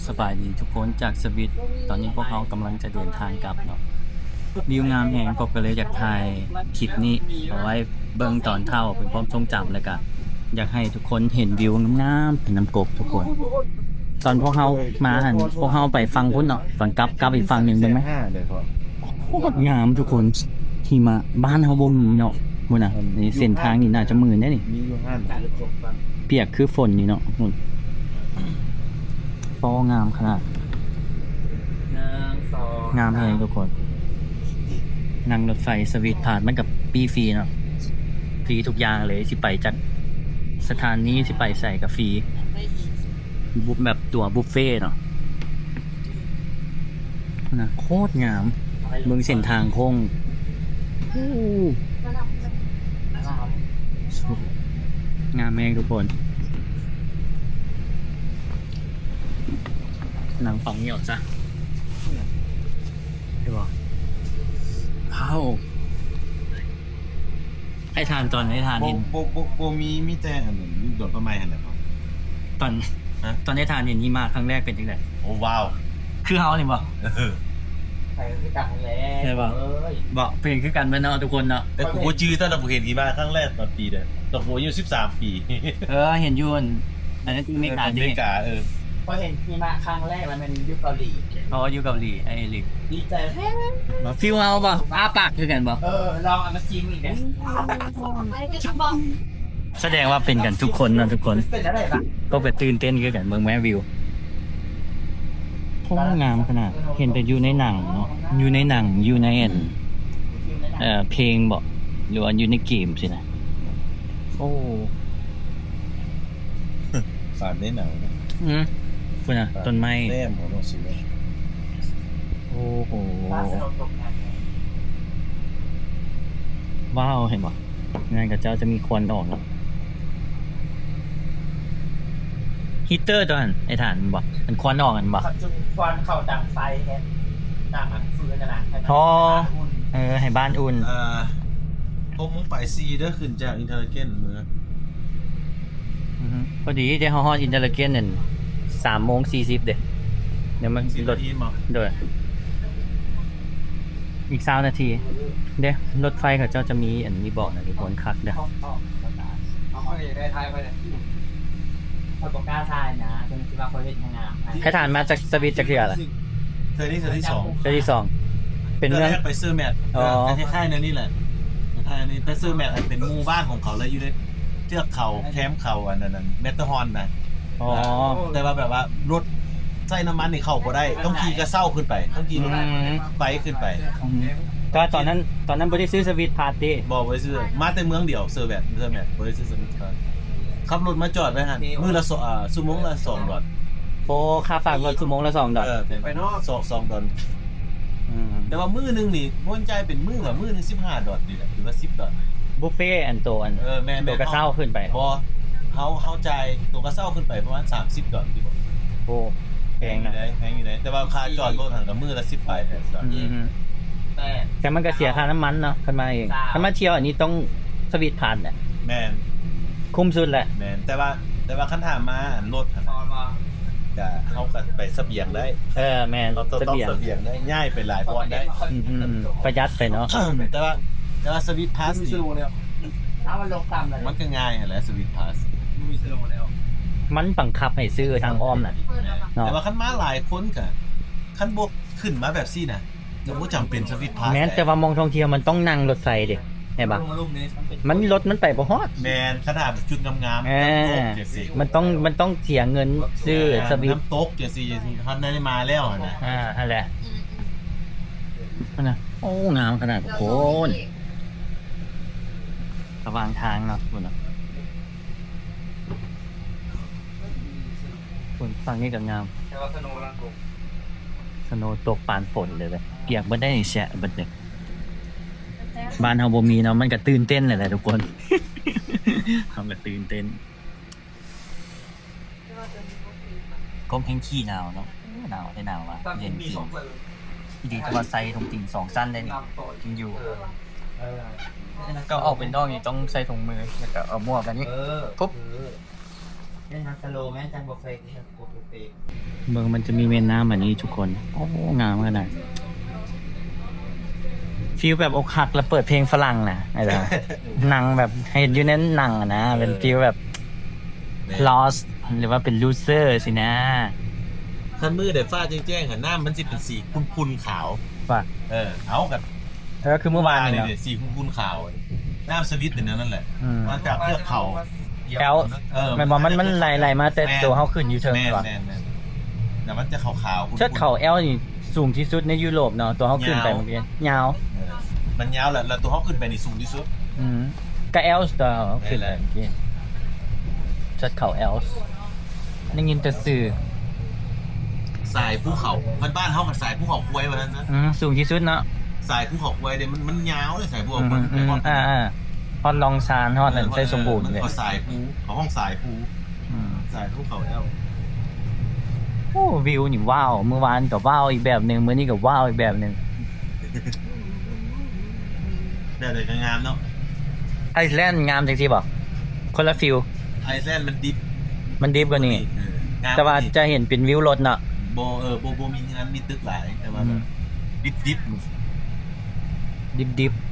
สบายดีทุกคนจากสวิตตอนนี้พวกเขากำลังจะเดินทางกลับเนาะวิวงามแหงก็เลยอยากถ่ายคลิปนี้เอาไว้เบิ่งตอนเท่าเป็นความทรงจำเลยกันอยากให้ทุกคนเห็นวิวงามๆเป็นน้ำกบทุกคน ตอนพวกเขามาหันพวกเขาไปฟังพุ่นเนาะฝั่งกลับอีกฝั่งหนึ่งเป็นไหม เลยพ่อ โคตรงามทุกคนที่มาบ้านเขาบ่มีเนาะมุ่นน่ะนี่เส้นทางนี่น่าจะหมื่นได้นี่ มีอยู่ห้าน เปียกคือฝนนี่เนาะมุ่นฟ้องามขนาดงามแฮงทุกคนนั่งรถไฟสวีทผ่านมันกับปีฟรีเนาะฟรีทุกอย่างเลยสิไปจากสถานีสิไปใส่กับฟรีบุฟแบบตัวบุฟเฟ่เนาะนะโคตรงามเมืองเส้นทางโค้งงามแม่งทุกคนหนังฝังเหนียวจ้ะใช่ป่ะเข้าให้ทานตอนให้ทานเห็น โบมีแต่อันนึงโดดประมาณอันไหนพ่อ ตอนตอนให้ทานเห็นหิมะครั้งแรกเป็นยังไง โอ้ว้าว คือเฮาเนี่ยบ่ ไปคือกันแล้ว ใช่ป่ะบอกเพลงคือกันไปเนาะทุกคนเนาะ แต่กูจื้อตั้งแต่กูเห็นกี่บ้าครั้งแรกตอนปีเด้อตอนกูอายุ13 ปี เห็นอยูนอันนั้นคือเมกา อ ดิ เมริกาพอเห็นพี่มาครั้งแรกมันเป็นยุคเกาหลี เพราะว่าอยู่เกาหลีไอ้ลิก ดีใจแท้ ฟิวเฮาป่ะอ้าปากคือกันบ่ ลองเอามาชิมอีกนะ แสดงว่าเป็นกันทุกคนเนาะทุกคน เป็นอะไรบ้าง ก็ไปตื่นเต้นคือกันเมืองแม่วิวโคตรงามขนาดเห็นแต่อยู่ในหนังเนาะอยู่ในหนังอยู่ในเพลงบ่หรือว่าอยู่ในเกมสินะโอ้ สารได้หนาวนะ คุณน่ะต้นไม้ แต้มของน้องสิว โอ้โห ฟ้าสลบตกงาน ว้าวเห็นบ่งานกับเจ้าจะมีควันออกเนาะฮีตเตอร์ตัวนั้นไอ้ฐานมันบ่มันควันออกกันบ่ เขาจุดควันเข่าดังไฟแค่ดังมันฟื้นนะ อ๋อ ให้บ้านอุ่น ผมมึงไปซีเด้อขึ้นจากอินเทอร์เกนเมือง พอดีที่ฮอดอินเตอร์เกนนั่น3:40เด้เดี๋ยวมัน 10 ร นา ถ ทีมั้ง โดยอีก20นาทีเด้รถไฟเขาเจ้าจะมีอันนี้บอกนะทุกคนคักเด้อ เอาไปได้ทายไปเลยคนบอกกล้าทายนะคนคิดว่าเขาเล่นงาม ให้ฐานมาจากสวิตจากเทื่อล่ะ เธอที่สอง เทื่อที่สองเป็นเมือง แรกไปซื้อแมท อ๋อ คล้ายๆนั่นนี่แหละคล้ายๆนี่แต่ซื้อแมทเป็นหมู่บ้านของเขาแล้วอยู่ในเทือกเขาแคมป์เขาอันนั้นเมตาฮอนนะ อ๋อ แต่ว่าแบบว่ารถใส่น้ำมันนี่เข้าบ่ได้ต้องขี่กระเซ้าขึ้นไปต้องขี่รถไฟขึ้นไป ก็ตอนนั้นบ่ได้ซื้อสวิตพาร์ตี้ บอกไว้ซื้อมาแต่เมืองเดียวเซอร์แบตบ่ได้ซื้อสมิธครับขับรถมาจอดไว้หั่นมื้อละชั่วโมงละ2ดอล โอ้ค่าฝากรถชั่วโมงละ2ดอล ไปเนาะ2ดอลแต่ว่ามื้อนึงนี่ม่วนใจเป็นมื้อว่ามื้อนึง15ดอลนี่แหละหรือว่า10ดอล บุฟเฟ่ต์อันโตอัน แม่น ตัวกระเซ้าขึ้นไป บ่เฮาจ่ายตัวกระเซ้าขึ้นไปประมาณ30ดอลที่บ่ โอ้แพงนะ แพงอยู่ได้แต่ว่าค่าจอดรถหั่นก็มื้อละ10ไปแพง แต่ แต่มันก็เสียค่าน้ำมันเนาะคันมาเองคันมาเที่ยวอันนี้ต้องสวิตผ่านแหละ แม่น คุ้มสุดแหละ แม่นแต่ว่าคันถามมาอันรถหั่น พอมา ก็เฮาก็ไปเสบียงได้ แม่น เราต้อง เสบียง เสบียงได้ง่ายไปหลายพอนได้ ประหยัดไปเนาะ แต่ว่าสวิตพาสนี่ ถ้ามันลงต่ำเลย มันก็ง่ายแหละสวิตพาส มีสโลแล้ว มันบังคับให้ซื้อทางอ้อมน่ะเนาะ แต่ว่าคันมาหลายคนก็คันบวกขึ้นมาแบบซี่นะจะบ่จำเป็นสวิตพาส แม้นแต่ว่ามองท่องเที่ยวมันต้องนั่งรถไฟดิเห็นปะมันรถมันไปบ่ฮอด แมนขนาดจุดงามๆ อ่า น้ำตกจังซี่ มันต้องเสียเงินซื้อสวิต น้ำตกจังซี่ฮันได้มาแล้วอะนะ นั่นแหละนั่นนะโอ้งามขนาดโคตรระหว่างทางเนาะคุณเนาะคุณฝั่งนี้ก็งาม แต่ว่าสโนลังกง สโนว์ตกปานฝนเลยเปียกบ่ได้แฉะบัดนึงบ้านเฮาบ่มีเนาะมันก็ตื่นเต้นแหละทุกคน ทำก็ตื่นเต้นก้มแห้งขี้หนาวเนาะหนาวได้หนาวว่ะ ตอน เย็ ที่ น มี จริ สอง ง เปิด ดีแต่ว่าใส่ถุงตีน2สั้นได้นี่ น้ำต่อ จริงอยู่ก็ออกเป็นนอกนี่ต้องใส่ถุงมือแล้วก็เอาหมวกอันนี้ปุ๊บ เป็นฮัสโลแม่จังบ่เคยกินโคตูเป เมืองมันจะมีแม่น้ำแบบนี้ทุกคน โอ้งามขนาดฟีลแบบอกหักแล้วเปิดเพลงฝรั่งนะไอ้เด้อ หนังแบบเห็นอยู่ในหนังอะนะ เป็นฟีลแบบ lost หรือว่าเป็น loser สินะ คันมือเดี๋ยวฟ้าแจ้งๆหันหน้ามันสิเป็นสีคุ้นๆขาว ว่า เอากับ คือเมื่อวานนี่เนาะ สีคุ้นๆขาวน้ำสวิตเป็นนั่นแหละ อืม มาจากเทือกเขา แอลมันบอกมันไหลมาแต่ตัวเขาขึ้นอยู่เทิง แม่น ก่อน แม่นแม่นแต่มันจะขาวๆคุ้นๆ เชิดเขาแอลนี่สูงที่สุดในยุโรปเนาะตัวเขาขึ้นไปเมื่อกี้ยาว มันยาวแหละแล้วตัวเขาขึ้นไปในสูงที่สุด อืมก็แอลส์ตัวเขาขึ้นไปเมื่อกี้เชิดเขาแอลส์ได้ยินแต่สื่อ สายภูเขาบ้านเขากับสายภูเขาควยวันนั้นนะ สูงที่สุดเนาะ สายภูเขาควยเนี่ยมันยาวเลยสายภู อื เขา ม ควย อืมฮอดลองซานฮอดนั่นใช้สมบูรณ์ มัน เลย เขาสายภูเขาห้องสายภู อืม สายภูเขาแอล โอ้วิวนี่ว้าวเมื่อวานกับว้าวอีกแบบหนึ่งมื้อนี้กับว้าวอีกแบบหนึ่ง แต่เด็กงามเนาะ ไอซ์แลนด์งามจังสิบอกคนละฟิล ไอซ์แลนด์มันดิฟ มันดีฟกว่านี้ งาม แต่ว่าจะเห็นเป็นวิวรถเนาะ โบมีงานมีตึกหลายแต่ว่าแบบดิฟ ดิบ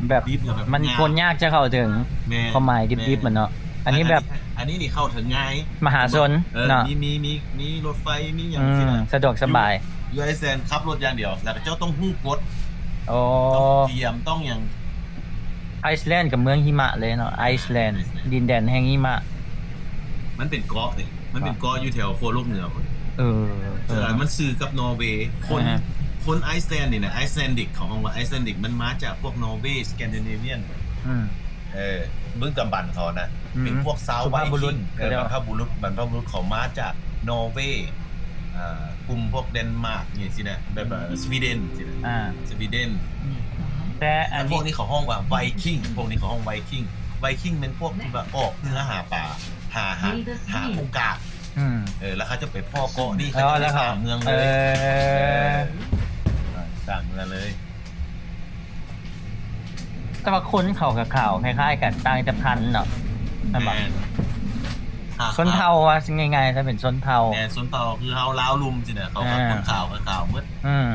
แบบ ดิฟแล้วแบบ มัน งาม คนยากจะเข้าถึง แม่ ความหมายดิบมันเนาะอันนี้แบบ อันนี้นี่เข้าถึงง่าย มหาชนเนาะ มีรถไฟมีอย่าง อื ที่ ม นะ สะดวกสบาย ยูไอแซนขับรถอย่างเดียวแล้วเจ้าต้องหู้กด โอ้ ต้องเตรียมต้องอย่าง ไอซ์แลนด์กับเมืองหิมะเลยเนาะไอซ์แลนด์ดินแดนแห่งหิมะ มันเป็นเกาะเลยมันเป็นเกาะอยู่แถวโคโลกเหนือคน เออ มันสื่อกับนอร์เวย์คนไอซ์แลนด์นี่นะไอซ์แลนดิกของว่าไอซ์แลนดิกมันมาจากพวกนอร์เวย์สแกนดิเนเวียน อืม เบื้องกำบันเขานะ อืม เป็นพวกซาว สุ ไว ภาพบุรุ คิ ษ งบรรพบุรุษเขามาจากนอร์เวย์กลุ่มพวกเดนมาร์กนี่สินะแบบสวีเดนสินะ สวีเดน แต่อัน พว นี้ กนี้เขาห้องว่าไวคิงพวกนี้เขาห้องไวคิงเป็นพวกที่แบบออกเนื้อหาป่าหาโอกาส อืม แล้วเขาจะไปพ่อเกาะนี่ แล้ เขา ว จะ แล้ ไป ว สร้างเมืองเลยสร้างเมืองเลย แต่ว่าคนเขากับข่าวคล้ายๆกันต่างแต่พันธุ์เนาะนั่นบอกชนเผ่าว่าง่ายๆถ้าเป็นชนเผ่า แอนส้นเผาคือเฮาล้าวลุมสิเนี่ยเขากับคนข่าวกับข่าวมืด อืม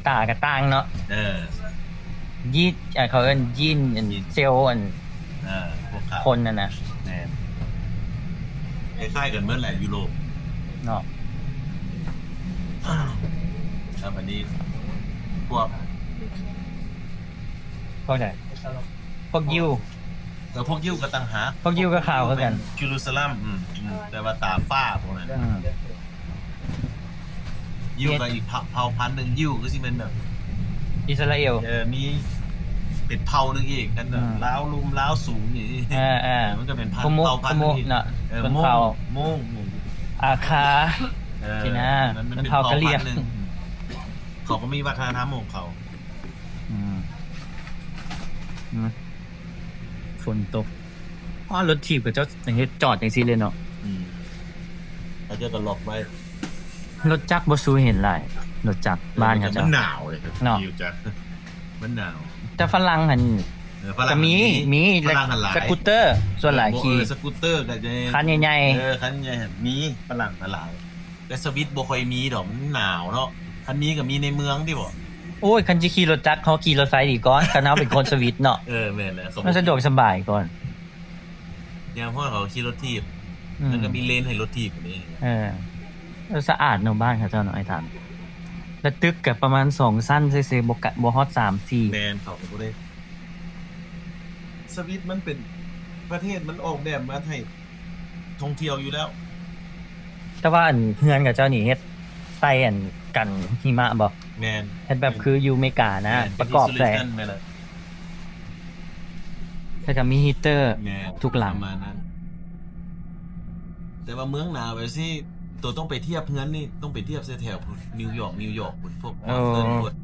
ตากับต่างเนาะ ยีดเขาเอิ้นยีนเซลล์อัน พวกข่าว คนน่ะนะ แอนคล้ายๆกันเมื่อแหละยุโรป เนาะ ครับอันนี้พวก พวกไหนพวกยิว พวกยิวกับตังหา พวกยิวกับข่าวคือกัน เยรูซาเล็มแต่ว่าตาฟ้าพวกนั้น อืม ยิวกับอีกเผ่าพันธุ์หนึ่งยิวก็สิเป็นแบบ อิสราเอล มีเป็นเผ่าหนึงอีกกัน อืม ล้าวลุมล้าวสูงอย่างนี้ มันก็เป็นพัน ขมุ เผ่าพันธุ์หนึงอีก เนาะ เ เป็นเผ่า โม่ง อาคา เออ สินะ มัน เป็ เป็น น เผ่า เผ่าก ะเหรี่ยง พันธุ์หนึ่งเขาก็มีวัฒนธรรมของเขา อืมอืมฝนตกรถถีบกับเจ้าอย่างเงี้ยจอดอย่างซีเลยเนาะ เขาจะก็ล็อกไว้ รถจักรบ่ซูเห็นหลายรถจักรบ้านเขา มั เจ้า นหนาวเลยครับ เนาะ ยิวจะมันหนาว แต่ฝรั่งหัน ฝรั่ จะ ง มี ฝรั่งหันหลาย สกูตเตอร์ ส่วนหลายขี่ สกูตเตอร์กับ คันใหญ่ คันใหญ่มีฝรั่งหลายแต่สวิตบ่ค่อยมีดอกมันหนาวเนาะคันนี้ก็มีในเมืองดิบ่ ๆโอ้ยคันจะขี่รถจักรเขาขี่รถไฟดีก่อนคันเขาเป็นคนสวิตเนาะ แม่นแล้ว มันสะดวกสบายก่อน เนี่ยเพราะเขาขี่รถทีบ อืม มันก็มีเลนให้รถทีบนี่ แล้วสะอาดเนาะบ้านเขาเจ้าเนาะไอ้ถามแล้วตึกกับประมาณ2สั้นซื่อๆบ่ฮอด3-4 แมนเขาก็บ่ได้สวิตมันเป็นประเทศมันออกแบบมาให้ท่องเที่ยวอยู่แล้ว แต่ว่าอันเฮือนกับเจ้านี่เฮ็ดใส่อันกันหิมะบ่ แมน เฮ็ดแบบคืออยู่อเมริกานะ ประกอบใส่ แม่นล่ะ แล้วก็มีฮีเตอร์ แม่น ทุกหลัง ประมาณนั้น แต่ว่าเมืองหนาวไปสิตัวต้องไปเทียบเงินนี่ต้องไปเทียบแถวๆนิวยอร์กพวกบอสตันพวก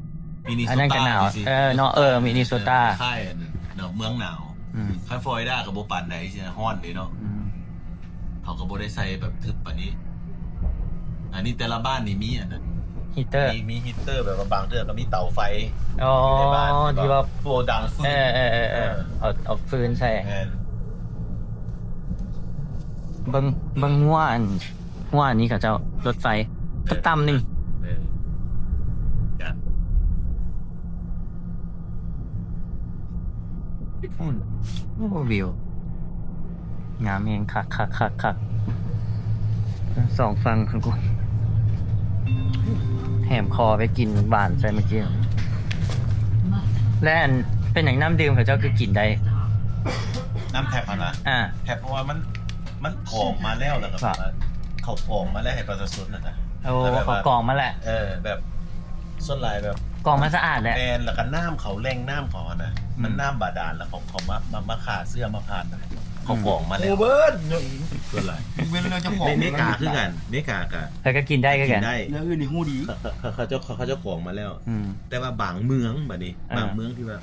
มินนิโซ อันนั้นก็ ตา หนาว สิ เนาะมินนิโซตา ค่ายอันนั้นเนาะเมืองหนาว อืม ค่ายฟลอริดากับโบปานไหนใช่ไหมฮ้อนเลยเนาะ อืม เขาก็บ่ได้ใส่แบบทึบปานนี้ อันนี้แต่ละบ้านนี่มีอันนั้น ฮีเตอร์ มีฮีตเตอร์แบบว่าบางเทื่อก็มีเตาไฟ อ๋อ ในบ้าน ที่ว่า โฟดังฟืน เอาฟืนใส่ แมน เบิ่งหัวอันนี้กับเจ้ารถไฟก็ต่ำหนึง เออกัน โอ้วิวงามเองคักสองฟังคุณกูแหมคอไปกินหวานใส่เมื่อกี้และอันเป็นอย่างน้ำดื่มของเจ้าคือกินได้ น้ำแทบนะ อ่า แทบเพราะว่ามันกรองมาแล้วแล้วก็แบบว่าเขากรองมาแล้วให้ประชาชนนะ โอ้ แล้วแบบ เขา ว่าก องมาแหละ แบบส่วนลายแบบ กองมาสะอาดแหละ แมนแล้วก็น้ำเขาแรงน้ำเขาอะนะ อืม มันน้ำบาดาลแล้วเขามาขาเสื้อมาผ่านนะเขากรองมาแล้ว โอเบิร์ด ส่วนลาย เวลาจะของ เนกาคือกันเนกากะ แล้วก็กินได้ก็ กิ กัน นได้ เรื่องอื่นนี่หูดี เขาเจ้าของมาแล้ว อืม แต่ว่าบางเมืองแบบนี้ อ่า บางเมืองที่ว่า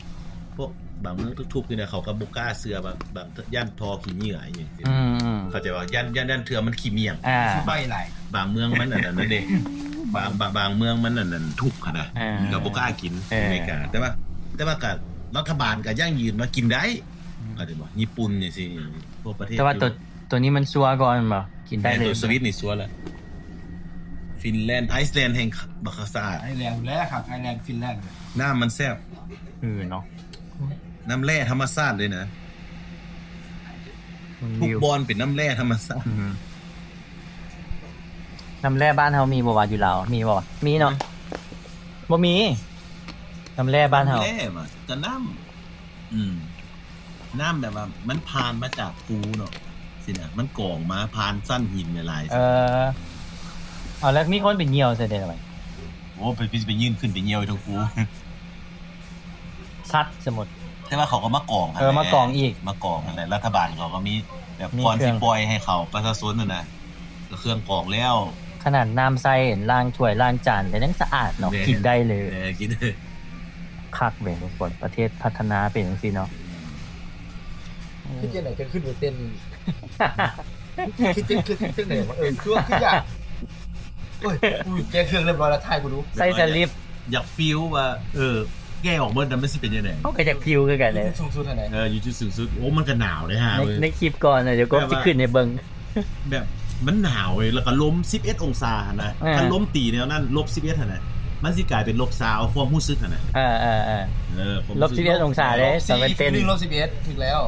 พวกบางเมืองทุกๆนี่นะเขาก็บุกล้าเสือแบบย่านทอขี้เหงื่ออย่างเงี้ย อืม เขาใจว่าย่านเถื่อมันขี้เมียง อ่า ใบไหล บางเมืองมันนั่นเองบางเมืองมันนั่นทุกข์อะนะ อ่า กับบุกล้ากิน เออ อเมริกาแต่ว่ากับรัฐบาลก็ย่างยืนมากินได้ก็ได้บอกญี่ปุ่นนี่สิพวกประเทศ แต่ว่าตัวนี้มันซัวก่อนบ่กินได้ ได้ เลย ตัวสวิตนี่ซัวแล้วฟินแลนด์ไอซ์แลนด์แห่งบักคาซา ไอแลนด์แล้วครับไอแลนด์ฟินแลนด์ น้ำมันแซ่บ เนาะ น้ำแร่ธรรมชาติเลยนะทุก วิว บอลเป็นน้ำแร่ธรรมชาติ อืมน้ำแร่บ้านเฮามีบ่วะอยู่ลาวมีบ่วะมีเนาะบ่มีน้ำแร่บ้านเฮา น้ำแร่มาจะน้ำน้ำแบบว่ามันผ่านมาจากภูเนาะสินะมันก่องมาผ่านสั้นหินหลายๆ เอาแล้วมีคนไปเหี่ยวใส่ได้ไหม โอ้ไปยื่นขึ้นไปเยี่ยวทั้งภู ซัดสมุด แต่ว่าเขาก็มากอง มากองอีก มากองอะไรรัฐบาลเขาก็มีแบบ มี ก่อน เครื่ ที่ อง ปล่อยให้เขาประชาชนน่ะนะก็เครื่องกองแล้ว ขนาดน้ำใส่ล้างถ้วยล้างจานแต่ยังสะอาดเนาะ แน่ กินได้เลย กินได้ คักเว้ยทุกคนประเทศพัฒนาเป็นจังซี่เนาะ ขึ้นเจนไหนจะขึ้นไปเต้นคิดเต้นขึ้นไหนวะเครื่องขึ้นยากโอ้ยแกเครื่องเรียบร้อยแล้วถ่ายกูดู ใส่สลิป อยากฟีลว่าแก้ออกเบิร์ดนั้นไม่สิเป็นยังไง เขาก็จะฟิวคือกันเลย สูงสุดเท่าไหร่ อยู่จุดสูงสุดโอ้มันก็หนาวเลยฮะ ในคลิปก่อนน่ะเดี๋ยวก็จะขึ้นในเบิง แบบมันหนาวเลยแล้วก็ลม11องศาหั่นนะ อ่า ถ้าลมตีแนวนั้น-11หั่นนะมันสิกลายเป็น-20ความรู้สึกหั่นนะ ความ ลบ11องศาเลยสมัยเต้น ลบ11ถึงแล้ว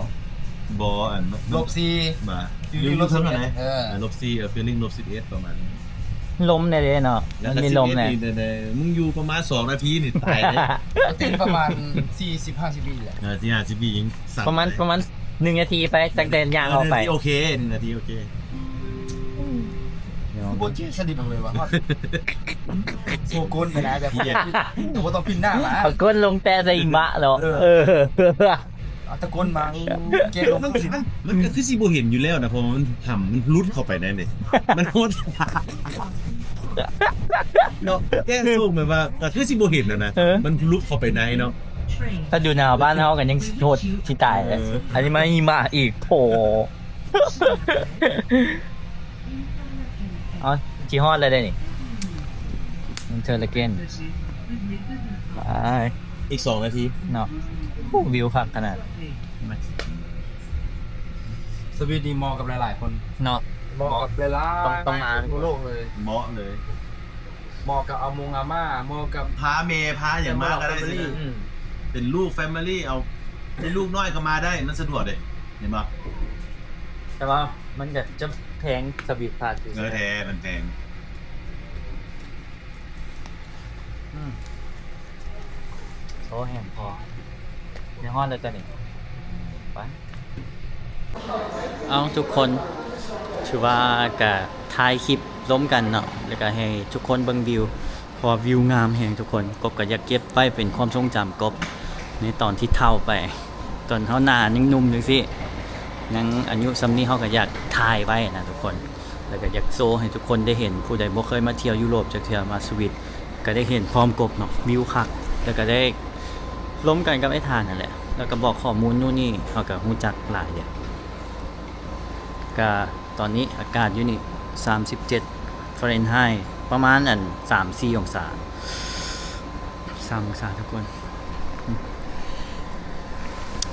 บ่อัน ลบ4 บ่ feeling ลบ11นะ 11 feeling -11ประมาณนี้ ลมในเลยเนาะมันมีลมเนี่ย มึงอยู่ประมาณ2นาทีนี่ตายเลย เต้นประมาณ40-50วิแหละ ที่50ปียิงสั่น ประมาณ1 นาทีไปจากเดินยางออกไป โอเค1นาทีโอเค โบเจสลิปเลยว่ะโซกุนไปนะแต่ผมตัวต้องพินหน้ามา เอาก้นลงแต่ใส่บะเหรอเอาตะก้นมาเกลง มันก็คือสิบ่เห็นอยู่แล้วนะเพราะมันทำมันรุดเข้าไปในนี่มันโคตรเนาะแก้สูงแบบว่าก็คือสิบ่เห็นนะมันรุดเข้าไปในเนาะ ถ้าดูหนาวบ้านเฮากันยังโหดที่ตายเลยอันนี้มาหิมะอีกโถอ๋อจีฮอดเลยได้นี่เธอละเกนไป อีก2นาที เนาะวิวคักขนาด สวีดีมอกับหลายๆคน เนาะ มอกับหลายๆ ต้องมา ทั่วโลกเลย เหมาะเลย มอกับอาม่ามอกับ พาเมพาอย่างมากก็ได้สินะเป็นลูกแฟมิลี่เอาเป็นลูกน้อยก็มาได้มันสะดวกเลยเห็นป่ะ แต่ว่ามันจะแพงสวิตพาด แท้มันแพง โซ่แห้งพอในห้องเลยจ้ะนี่ไปเอาทุกคนถือว่ากับถ่ายคลิปล้มกันเนาะแล้วก็ให้ทุกคนเบิ่งวิวเพราะว่าวิวงามแห่งทุกคนกบก็อยากเก็บไว้เป็นความทรงจำกบในตอนที่เฒ่าไป ตอนเขาหน้ายังหนุ่มอยู่สิยังอายุซ้ำนี้เขาก็อยากถ่ายไว้นะทุกคนแล้วก็อยากโซให้ทุกคนได้เห็นผู้ใดบ่เคยมาเที่ยวยุโรปจากเที่ยวมาสวิตก็ได้เห็นพร้อมกบเนาะวิวคักแล้วก็ได้ล้มกันกับไอ้ทานนั่นแหละแล้วก็บอกข้อมูลนู่นนี่เขาก็รู้จักหลายอย่างก็ตอนนี้อากาศอยู่นี่37ฟาเรนไฮต์ประมาณ3-4 องศา3 องศาทุกคน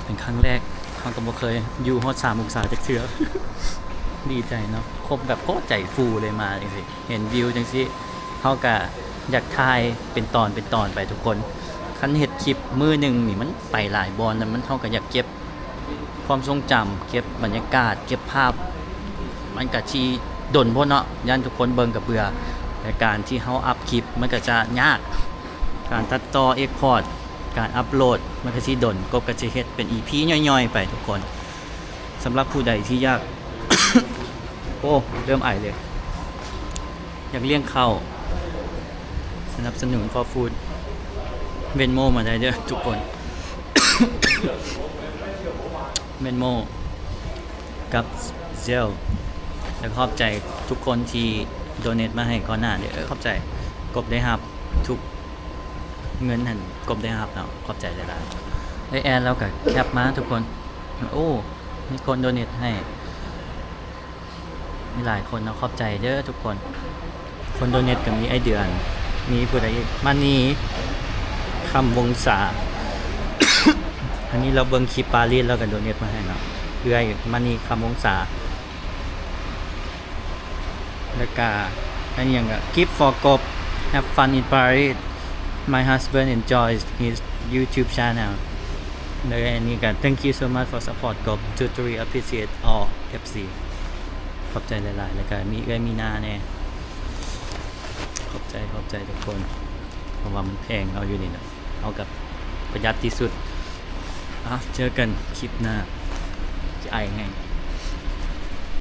เป็นครั้งแรกเขาก็บ่เคยอยู่ฮอด3 องศาจากเทื่อ ดีใจเนาะครบแบบโคตรใจฟูเลยมาจังสิเห็นวิวจังสิเขาก็อยากถ่ายเป็นตอนไปทุกคนคันเฮ็ดคลิปมือหนึ่งนี่มันไปหลายบอลแล้วมันเขาก็อยากเก็บความทรงจำเก็บบรรยากาศเก็บภาพ มันก็ชีดนพวกเนาะยันทุกคนเบิ่งกับเบื่อแต่การที่เขาอัพคลิปมันก็จะยากการตัดต่อเอ็กพอร์ตการอัพโหลดมันก็สิดนก็จะเฮ็ดเป็น EP ย่อยๆไปทุกคนสำหรับผู้ใดที่อยาก โอ้เริ่มไอเลย อยากเลี้ยงข้าวสนับสนุน for food เวนโมมาได้เด้อทุกคน เวนโมกับเซลแล้วขอบใจทุกคนที่โดเนทมาให้ก่อนหน้าเด้อขอบใจกบได้รับทุกเงินหันกบได้รับเนาะขอบใจหลายๆไอแอนเราก็แคปมาทุกคนโอ้มีคนโดเนทให้มีหลายคนเนาะขอบใจเด้อทุกคนคนโดเนทก็มีไอเดือนมีผู้ใดอีกมานี่คำวงศา อันนี้เราเบิ่งคลิปปารีสแล้วก็โดเนทมาให้เนาะเรื่อยมานี่คำวงศาแล้วก็อันนี้อย่างก็ Gift for กบ Have fun in Paris My husband enjoys his YouTube channel แล้วอันนี้ก็ Thank you so much for support กบ Tutory appreciate all FC ขอบใจหลายๆแล้วก็มีนาแน่ขอบใจทุกคนเพราะว่ามันแพงเอาอยู่นี่นะเอากับประหยัดที่สุดเจอกันคลิปหน้าจะไอไง